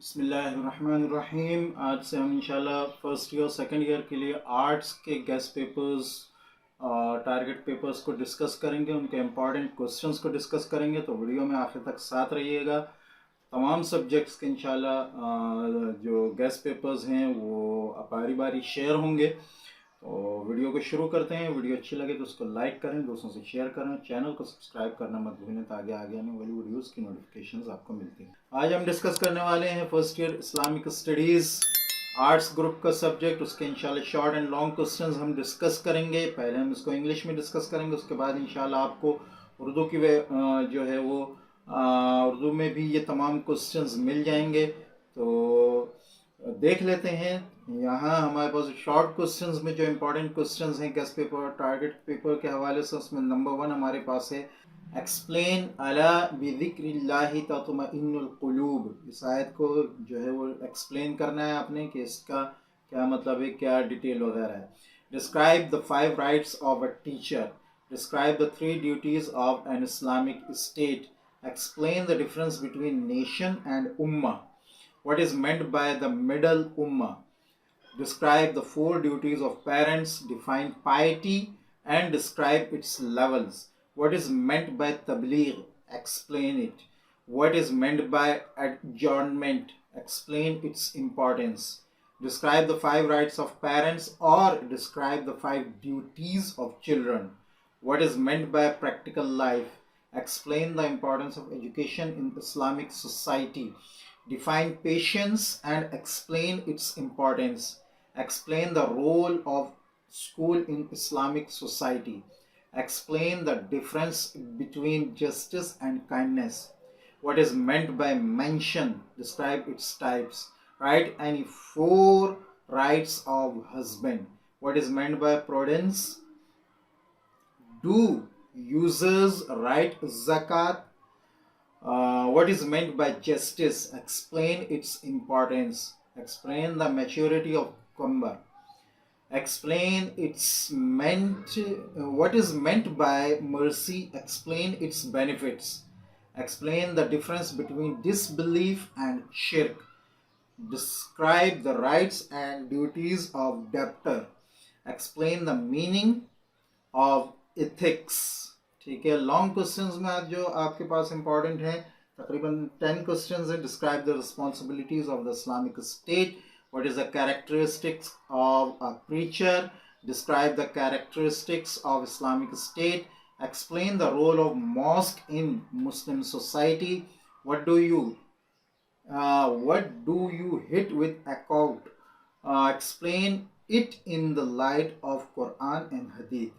बिस्मिल्लाहिर्रहमानिर्रहीम। आज से हम इंशाल्लाह फर्स्ट ईयर सेकंड ईयर के लिए आर्ट्स के गेस्ट पेपर्स टारगेट पेपर्स को डिस्कस करेंगे, उनके इम्पॉर्टेंट क्वेश्चंस को डिस्कस करेंगे। तो वीडियो में आखिर तक साथ रहिएगा। तमाम सब्जेक्ट्स के इंशाल्लाह जो गेस्ट पेपर्स हैं वो बारी बारी शेयर होंगे। तो वीडियो को शुरू करते हैं। वीडियो अच्छी लगे तो उसको लाइक करें, दोस्तों से शेयर करें, चैनल को सब्सक्राइब करना मत भूलें ताकि आगे आने वाली वीडियोस की नोटिफिकेशंस आपको मिलती हैं। आज हम डिस्कस करने वाले हैं first year Islamic studies arts group का सब्जेक्ट। उसके इंशाल्लाह शॉर्ट एंड लॉन्ग क्वेश्चंस हम डिस्कस करेंगे। पहले हम इसको इंग्लिश में डिस्कस करेंगे, उसके बाद इंशाल्लाह आपको उर्दू की जो है वो उर्दू में भी ये तमाम क्वेश्चंस मिल जाएंगे। तो देख लेते हैं। यहाँ हमारे पास शॉर्ट क्वेश्चंस में जो इम्पोर्टेंट क्वेश्चंस हैं गेस्ट पेपर टारगेट पेपर के हवाले से, उसमें नंबर 1 हमारे पास है एक्सप्लेन अला बिज़िक्रिल्लाहि तत्मइन्नुल क़ुलूब। इस आयत को जो है वो एक्सप्लेन करना है आपने कि इसका क्या मतलब है, क्या डिटेल वगैरह है। Describe the 5 rights of a teacher. Describe the 3 duties of an Islamic state. Explain the difference between nation and Umma. What is meant by the middle ummah? Describe the 4 duties of parents, define piety and describe its levels. What is meant by tabligh? Explain it. What is meant by adjournment? Explain its importance. Describe the 5 rights of parents or describe the 5 duties of children. What is meant by practical life? Explain the importance of education in Islamic society. Define patience and explain its importance. Explain the role of school in Islamic society. Explain the difference between justice and kindness. What is meant by mention? Describe its types. Write any 4 rights of husband. What is meant by prudence? Do users write zakat? What is meant by justice? Explain its importance. Explain the maturity of Qamar. Explain its what is meant by mercy. Explain its benefits. Explain the difference between disbelief and shirk. Describe the rights and duties of debtor. Explain the meaning of ethics. ठीक है, long questions में आज जो आपके पास important हैं तकरीबन 10 questions हैं। Describe the responsibilities of the Islamic state. What is the characteristics of a preacher. Describe the characteristics of Islamic state. Explain the role of mosque in Muslim society. What do you hit with about. Explain it in the light of Quran and Hadith.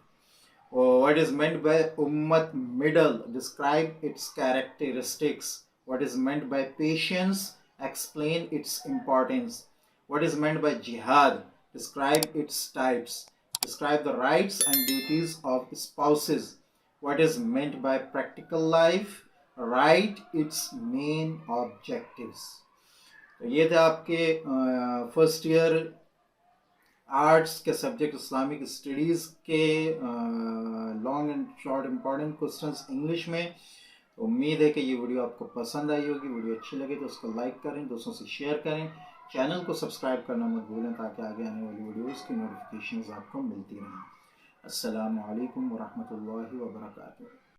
What is meant by ummat middle? Describe its characteristics. What is meant by patience? Explain its importance. What is meant by jihad? Describe its types. Describe the rights and duties of spouses. What is meant by practical life? Write its main objectives. तो ये थे आपके first year arts के subject Islamic studies के long and short important questions English में। तो उम्मीद है कि ये वीडियो आपको पसंद आई होगी। वीडियो अच्छी लगे तो उसको लाइक करें, दोस्तों से शेयर करें, चैनल को सब्सक्राइब करना मत भूलें ताकि आगे आने वाली वीडियोज़ की नोटिफिकेशंस आपको मिलती रहें। अस्सलामु अलैकुम वरहमतुल्लाहि वबरकातुहू।